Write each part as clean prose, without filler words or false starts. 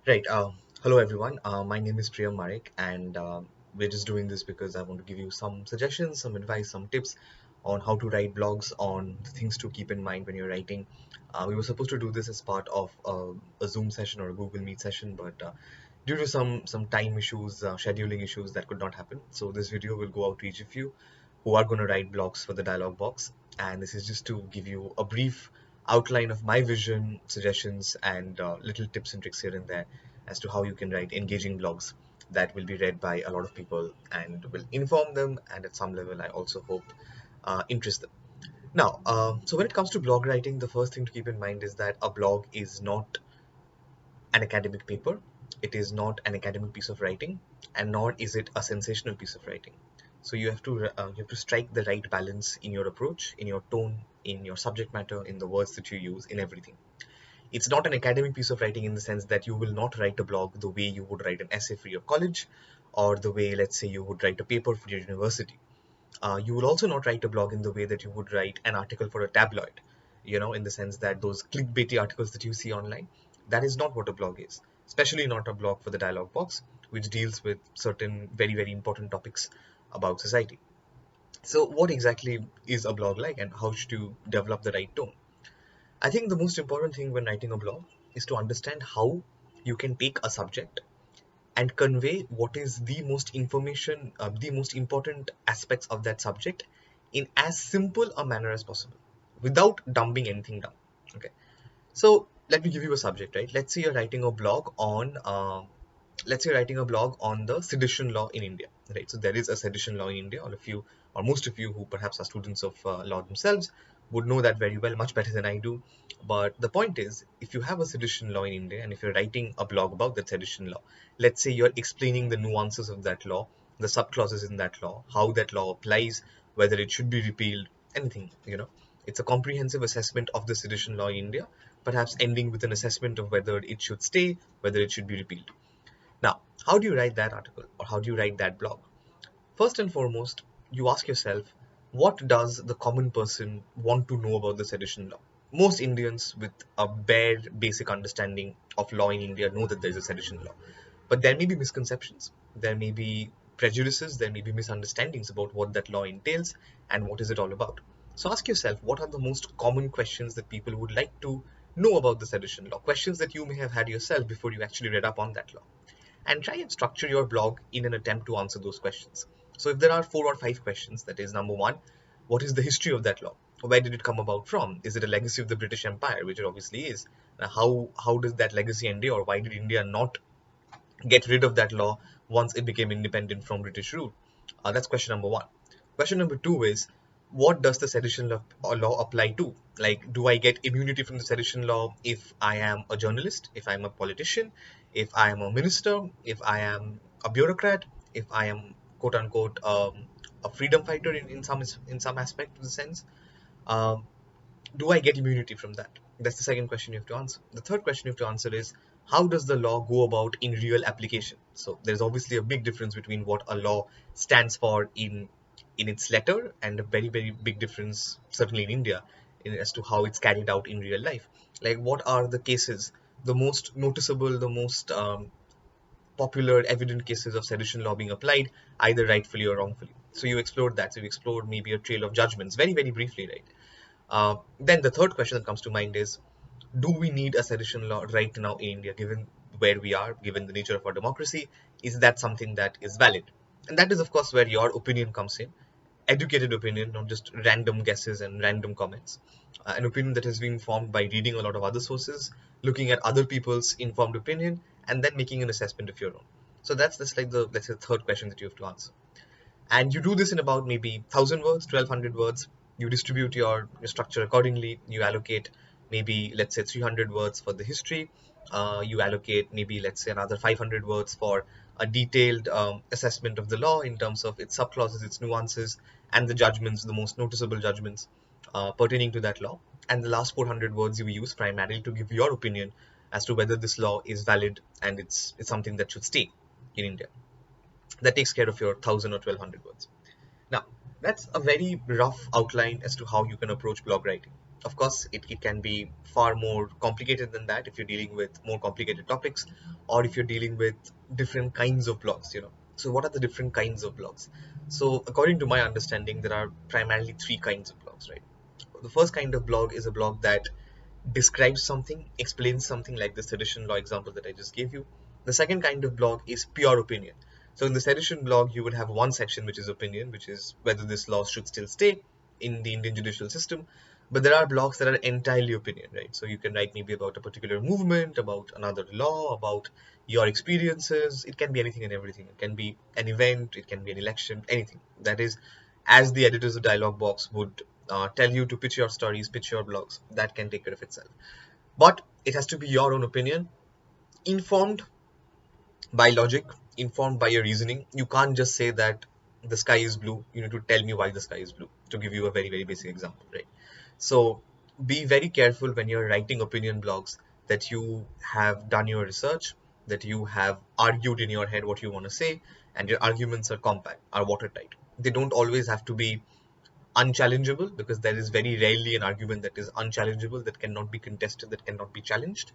Right. Hello, everyone. My name is Priyam Marik, and we're just doing this because I want to give you some suggestions, some advice, some tips on how to write blogs, on the things to keep in mind when you're writing. We were supposed to do this as part of a Zoom session or a Google Meet session, but due to some time issues, scheduling issues, that could not happen. So this video will go out to each of you who are going to write blogs for the dialog box, and this is just to give you a brief outline of my vision, suggestions, and little tips and tricks here and there as to how you can write engaging blogs that will be read by a lot of people and will inform them, and at some level I also hope interest them. Now, so when it comes to blog writing, the first thing to keep in mind is that a blog is not an academic paper, it is not an academic piece of writing, and nor is it a sensational piece of writing. So you have to strike the right balance in your approach, in your tone, in your subject matter, in the words that you use, in everything. It's not an academic piece of writing in the sense that you will not write a blog the way you would write an essay for your college, or the way, let's say, you would write a paper for your university. You will also not write a blog in the way that you would write an article for a tabloid, in the sense that those clickbaity articles that you see online, that is not what a blog is, especially not a blog for the dialogue box, which deals with certain very, very important topics about society. So, what exactly is a blog like, and how should you develop the right tone? I think the most important thing when writing a blog is to understand how you can take a subject and convey what is the most information, the most important aspects of that subject in as simple a manner as possible without dumbing anything down. Okay. So let me give you a subject, right? Let's say you're writing a blog on, let's say you're writing a blog on the sedition law in India, right? So there is a sedition law in India. All of you, or most of you who perhaps are students of law themselves, would know that very well, much better than I do. But the point is, if you have a sedition law in India, and if you're writing a blog about that sedition law, let's say you're explaining the nuances of that law, the subclauses in that law, how that law applies, whether it should be repealed, anything. It's a comprehensive assessment of the sedition law in India, perhaps ending with an assessment of whether it should stay, whether it should be repealed. Now, how do you write that article, or how do you write that blog? First and foremost, you ask yourself, what does the common person want to know about the sedition law? Most Indians with a bare basic understanding of law in India know that there is a sedition law. But there may be misconceptions, there may be prejudices, there may be misunderstandings about what that law entails and what is it all about. So ask yourself, what are the most common questions that people would like to know about the sedition law? Questions that you may have had yourself before you actually read up on that law, and try and structure your blog in an attempt to answer those questions. So if there are 4 or 5 questions, that is, number one, what is the history of that law? Where did it come about from? Is it a legacy of the British Empire, which it obviously is? How does that legacy endure? Why did India not get rid of that law once it became independent from British rule? That's question number one. Question number two is, what does the sedition law apply to? Like, do I get immunity from the sedition law if I am a journalist, if I'm a politician, if I am a minister, if I am a bureaucrat, if I am quote unquote a freedom fighter in some aspect of the sense? Um, do I get immunity from that? That's the second question you have to answer. The third question you have to answer is, how does the law go about in real application? So there's obviously a big difference between what a law stands for in its letter, and a very, very big difference, certainly in India, as to how it's carried out in real life. Like, what are the cases, the most noticeable, the most popular evident cases of sedition law being applied, either rightfully or wrongfully? So you explored that. So you explored maybe a trail of judgments, very, very briefly, right? Then the third question that comes to mind is, do we need a sedition law right now in India, given where we are, given the nature of our democracy? Is that something that is valid? And that is, of course, where your opinion comes in. Educated opinion, not just random guesses and random comments. An opinion that has been formed by reading a lot of other sources, looking at other people's informed opinion, and then making an assessment of your own. So that's like the, let's say, the third question that you have to answer. And you do this in about maybe 1,000 words, 1,200 words. You distribute your structure accordingly. You allocate maybe, let's say, 300 words for the history. You allocate maybe, let's say, another 500 words for a detailed assessment of the law in terms of its subclauses, its nuances, and the judgments, the most noticeable judgments pertaining to that law. And the last 400 words you use primarily to give your opinion as to whether this law is valid and it's something that should stay in India. That takes care of your 1,000 or 1,200 words. Now, that's a very rough outline as to how you can approach blog writing. Of course, it can be far more complicated than that if you're dealing with more complicated topics, or if you're dealing with different kinds of blogs, So what are the different kinds of blogs? So according to my understanding, there are primarily three kinds of blogs, right? The first kind of blog is a blog that describes something, explains something, like the sedition law example that I just gave you. The second kind of blog is pure opinion. So in the sedition blog, you would have one section which is opinion, which is whether this law should still stay in the Indian judicial system. But there are blogs that are entirely opinion, right? So you can write maybe about a particular movement, about another law, about your experiences. It can be anything and everything. It can be an event, it can be an election, anything. That is, as the editors of dialog box would tell you to pitch your stories, pitch your blogs, that can take care of itself. But it has to be your own opinion, informed by logic, informed by your reasoning. You can't just say that the sky is blue. You need to tell me why the sky is blue, to give you a very, very basic example, right? So be very careful when you're writing opinion blogs that you have done your research, that you have argued in your head what you want to say, and your arguments are compact, are watertight. They don't always have to be unchallengeable, because there is very rarely an argument that is unchallengeable, that cannot be contested, that cannot be challenged.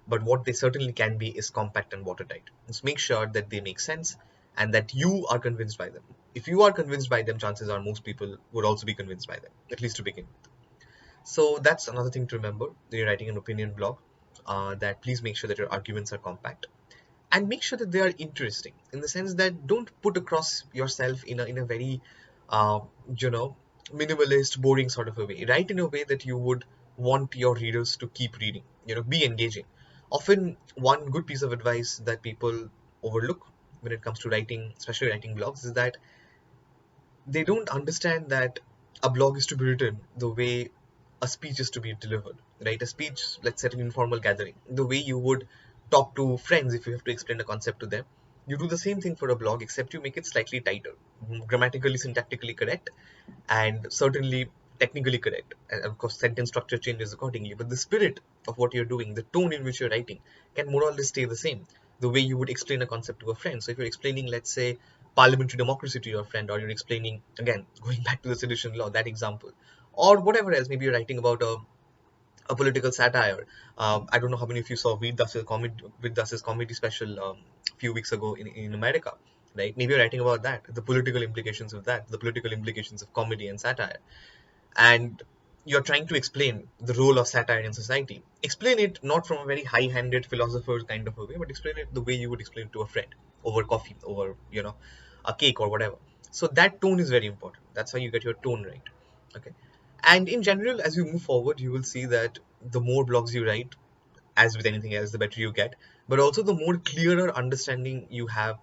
But what they certainly can be is compact and watertight. Just make sure that they make sense and that you are convinced by them. If you are convinced by them, chances are most people would also be convinced by them, at least to begin with. So that's another thing to remember when you're writing an opinion blog, that please make sure that your arguments are compact, and make sure that they are interesting, in the sense that don't put across yourself in a very uh, you know minimalist, boring sort of a way. Write in a way that you would want your readers to keep reading. Be engaging. Often one good piece of advice that people overlook when it comes to writing, especially writing blogs, is that they don't understand that a blog is to be written the way a speech is to be delivered, right? A speech, let's say at an informal gathering, the way you would talk to friends if you have to explain a concept to them, you do the same thing for a blog, except you make it slightly tighter, grammatically, syntactically correct, and certainly technically correct. And of course, sentence structure changes accordingly. But the spirit of what you're doing, the tone in which you're writing, can more or less stay the same. The way you would explain a concept to a friend. So if you're explaining, let's say, parliamentary democracy to your friend, or you're explaining, again, going back to the sedition law, that example, or whatever else, maybe you're writing about a political satire. I don't know how many of you saw Vid Das's comedy special a few weeks ago in America, right? Maybe you're writing about that, the political implications of that, the political implications of comedy and satire, and you're trying to explain the role of satire in society. Explain it not from a very high-handed philosopher kind of a way, but explain it the way you would explain it to a friend over coffee, over a cake or whatever. So that tone is very important. That's how you get your tone right. Okay. And in general, as you move forward, you will see that the more blogs you write, as with anything else, the better you get, but also the more clearer understanding you have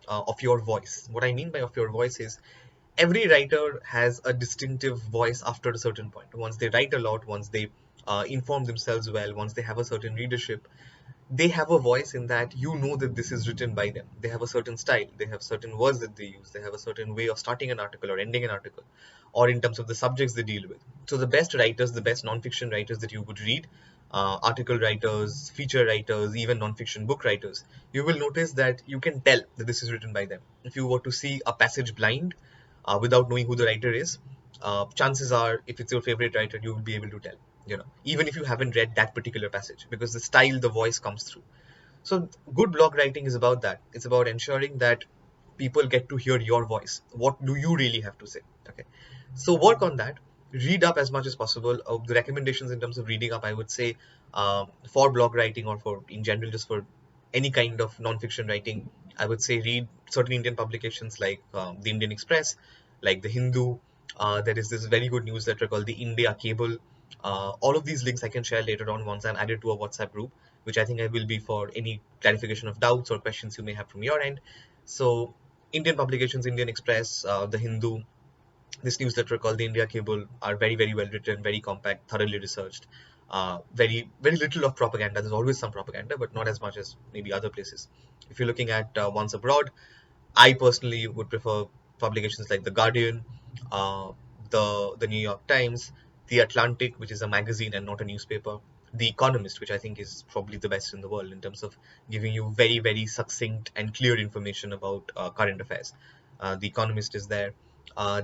of your voice. What I mean by of your voice is, every writer has a distinctive voice after a certain point. Once they write a lot, once they inform themselves well, once they have a certain readership, they have a voice in that you know that this is written by them. They have a certain style, they have certain words that they use, they have a certain way of starting an article or ending an article, or in terms of the subjects they deal with. So the best writers, the best non-fiction writers that you would read, article writers, feature writers, even non-fiction book writers, you will notice that you can tell that this is written by them. If you were to see a passage blind, without knowing who the writer is, chances are, if it's your favorite writer, you will be able to tell. Even if you haven't read that particular passage, because the style, the voice comes through. So good blog writing is about that. It's about ensuring that people get to hear your voice. What do you really have to say? Okay. So work on that. Read up as much as possible. The recommendations in terms of reading up, I would say, for blog writing, or for in general, just for any kind of non-fiction writing, I would say read certain Indian publications like the Indian Express, like the Hindu. There is this very good newsletter called the India Cable. All of these links I can share later on once I'm added to a WhatsApp group, which I think I will be for any clarification of doubts or questions you may have from your end. So Indian publications, Indian Express, the Hindu, this newsletter called the India Cable, are very, very well written, very compact, thoroughly researched. Very, very little of propaganda. There's always some propaganda, but not as much as maybe other places. If you're looking at Once Abroad, I personally would prefer publications like The Guardian, uh, the New York Times, The Atlantic, which is a magazine and not a newspaper, The Economist, which I think is probably the best in the world in terms of giving you very, very succinct and clear information about current affairs. The Economist is there.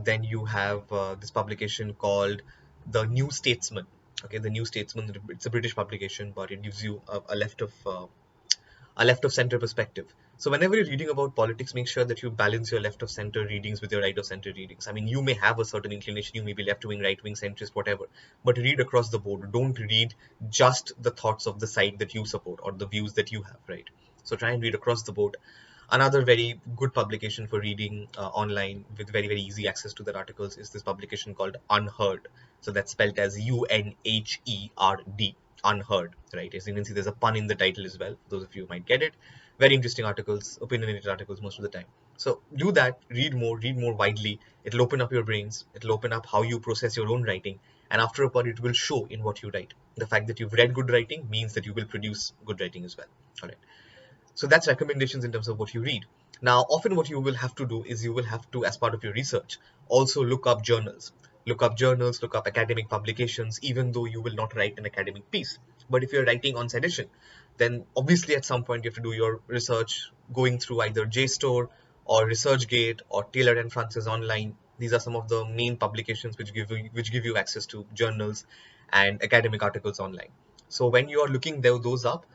Then you have this publication called The New Statesman. Okay, the New Statesman, it's a British publication, but it gives you a left of center perspective. So whenever you're reading about politics, make sure that you balance your left of center readings with your right of center readings. I mean, you may have a certain inclination, you may be left wing, right wing, centrist, whatever, but read across the board. Don't read just the thoughts of the side that you support or the views that you have, right? So try and read across the board. Another very good publication for reading online with very, very easy access to their articles is this publication called Unheard. So that's spelled as Unheard, Unheard, right? As you can see, there's a pun in the title as well. Those of you might get it. Very interesting articles, opinionated articles most of the time. So do that, read more widely. It'll open up your brains, it'll open up how you process your own writing, and after a point, it will show in what you write. The fact that you've read good writing means that you will produce good writing as well. All right. So that's recommendations in terms of what you read. Now, often what you will have to do is you will have to, as part of your research, also look up journals. Look up journals, look up academic publications, even though you will not write an academic piece. But if you're writing on sedition, then obviously at some point you have to do your research going through either JSTOR or ResearchGate or Taylor and Francis Online. These are some of the main publications which give you access to journals and academic articles online. So when you are looking those up,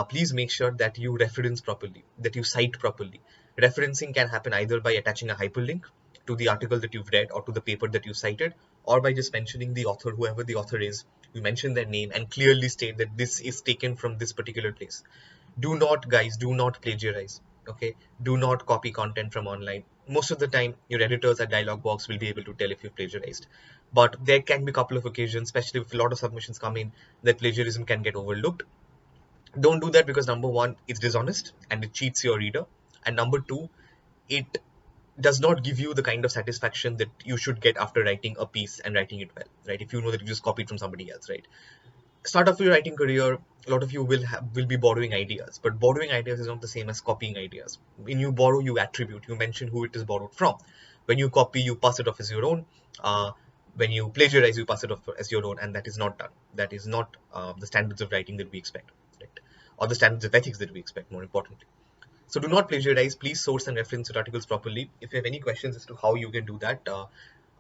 please make sure that you reference properly, that you cite properly. Referencing can happen either by attaching a hyperlink to the article that you've read or to the paper that you cited, or by just mentioning the author, whoever the author is. You mention their name and clearly state that this is taken from this particular place. Do not, guys, do not plagiarize. Okay, do not copy content from online. Most of the time, your editors at Dialog Box will be able to tell if you've plagiarized. But there can be a couple of occasions, especially if a lot of submissions come in, that plagiarism can get overlooked. Don't do that because number one, it's dishonest and it cheats your reader, and number two, it does not give you the kind of satisfaction that you should get after writing a piece and writing it well, right? If you know that you just copied from somebody else, right? Start off your writing career, a lot of you will be borrowing ideas, but borrowing ideas is not the same as copying ideas. When you borrow, you attribute, you mention who it is borrowed from. When you copy, you pass it off as your own. uh, when you plagiarize, you pass it off as your own, and that is not done. That is not the standards of writing that we expect, right? Or the standards of ethics that we expect, more importantly. So do not plagiarize. Please source and reference your articles properly. If you have any questions as to how you can do that,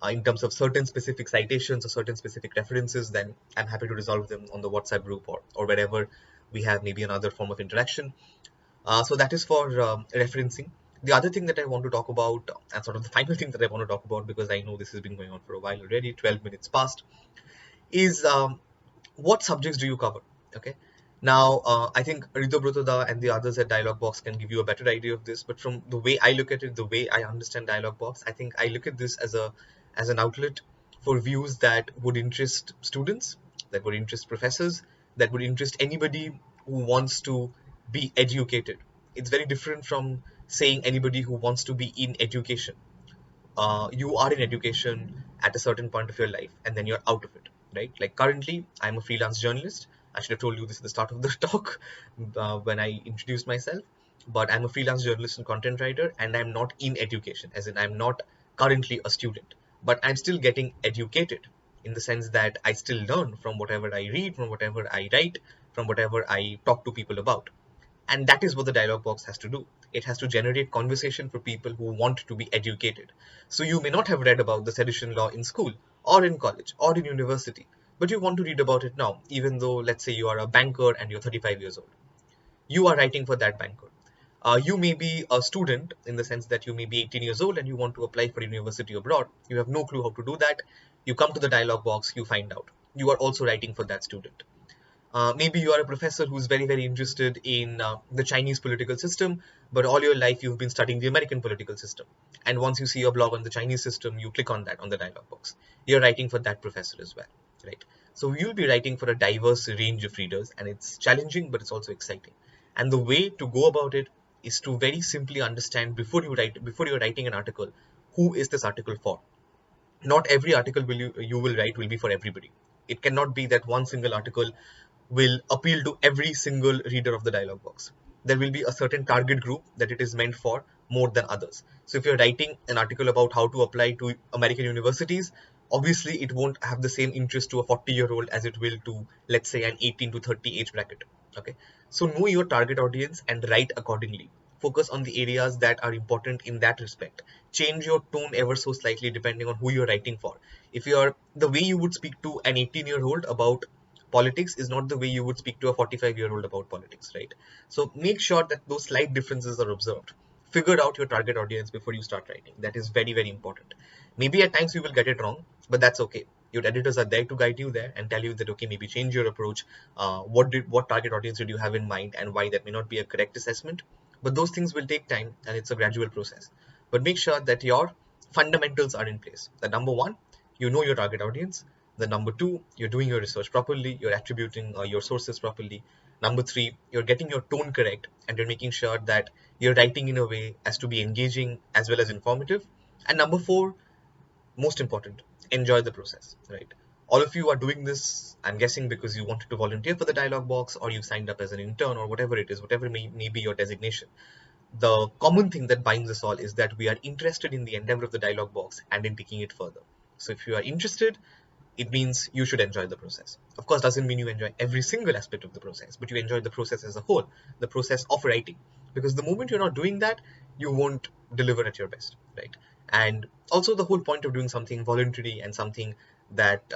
in terms of certain specific citations or certain specific references, then I'm happy to resolve them on the WhatsApp group or wherever we have maybe another form of interaction. So that is for referencing. The other thing that I want to talk about, and sort of the final thing that I want to talk about, because I know this has been going on for a while already, 12 minutes past, is what subjects do you cover? Okay. Now, I think Rito Brutoda and the others at Dialog Box can give you a better idea of this. But from the way I look at it, the way I understand Dialog Box, I think I look at this as an outlet for views that would interest students, that would interest professors, that would interest anybody who wants to be educated. It's very different from saying anybody who wants to be in education. You are in education at a certain point of your life and then you're out of it, right? Like currently, I'm a freelance journalist. I should have told you this at the start of the talk when I introduced myself. But I'm a freelance journalist and content writer, and I'm not in education, as in I'm not currently a student. But I'm still getting educated in the sense that I still learn from whatever I read, from whatever I write, from whatever I talk to people about. And that is what the dialog box has to do. It has to generate conversation for people who want to be educated. So you may not have read about the sedition law in school or in college or in university, but you want to read about it now, even though, let's say, you are a banker and you're 35 years old. You are writing for that banker. You may be a student in the sense that you may be 18 years old and you want to apply for university abroad. You have no clue how to do that. You come to the dialog box, you find out. You are also writing for that student. Maybe you are a professor who's very, very interested in the Chinese political system, but all your life you've been studying the American political system. And once you see a blog on the Chinese system, you click on that on the dialog box. You're writing for that professor as well, right? So you'll be writing for a diverse range of readers, and it's challenging, but it's also exciting. And the way to go about it is to very simply understand before you're writing an article, who is this article for? Not every article you will write will be for everybody. It cannot be that one single article will appeal to every single reader of the dialog box. There will be a certain target group that it is meant for more than others. So if you're writing an article about how to apply to American universities, obviously it won't have the same interest to a 40-year-old as it will to, let's say, an 18 to 30 age bracket. Okay. So know your target audience and write accordingly. Focus on the areas that are important in that respect. Change your tone ever so slightly depending on who you're writing for. If you're the way you would speak to an 18-year-old about politics is not the way you would speak to a 45-year-old about politics, right? So make sure that those slight differences are observed. Figure out your target audience before you start writing. That is very, very important. Maybe at times you will get it wrong, but that's okay. Your editors are there to guide you there and tell you that okay, maybe change your approach. What target audience did you have in mind, and why that may not be a correct assessment. But those things will take time, and it's a gradual process. But make sure that your fundamentals are in place. The number one, you know your target audience. The number two, you're doing your research properly, you're attributing your sources properly. Number three, you're getting your tone correct, and you're making sure that you're writing in a way as to be engaging as well as informative. And number four, most important, enjoy the process, right? All of you are doing this, I'm guessing, because you wanted to volunteer for the dialogue box, or you signed up as an intern, or whatever it is, whatever may be your designation. The common thing that binds us all is that we are interested in the endeavor of the dialogue box and in taking it further. So if you are interested, it means you should enjoy the process. Of course, doesn't mean you enjoy every single aspect of the process, but you enjoy the process as a whole, the process of writing. Because the moment you're not doing that, you won't deliver at your best, right? And also, the whole point of doing something voluntary and something that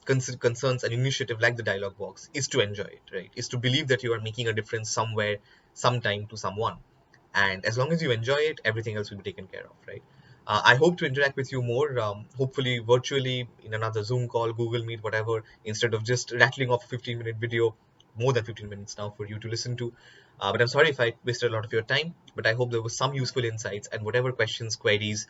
concerns an initiative like the dialogue box is to enjoy it, right? Is to believe that you are making a difference somewhere, sometime to someone. And as long as you enjoy it, everything else will be taken care of, right? I hope to interact with you more, hopefully virtually in another Zoom call, Google Meet, whatever, instead of just rattling off a 15-minute video, more than 15 minutes now for you to listen to. But I'm sorry if I wasted a lot of your time, but I hope there was some useful insights, and whatever questions, queries,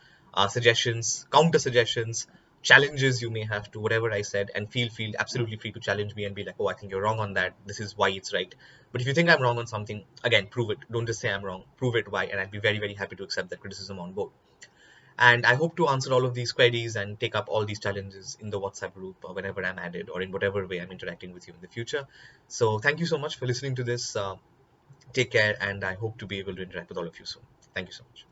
suggestions, counter suggestions, challenges you may have to whatever I said, and feel absolutely free to challenge me and be like, oh, I think you're wrong on that. This is why it's right. But if you think I'm wrong on something, again, prove it. Don't just say I'm wrong. Prove it why, and I'd be very, very happy to accept that criticism on board. And I hope to answer all of these queries and take up all these challenges in the WhatsApp group whenever I'm added, or in whatever way I'm interacting with you in the future. So thank you so much for listening to this. Take care, and I hope to be able to interact with all of you soon. Thank you so much.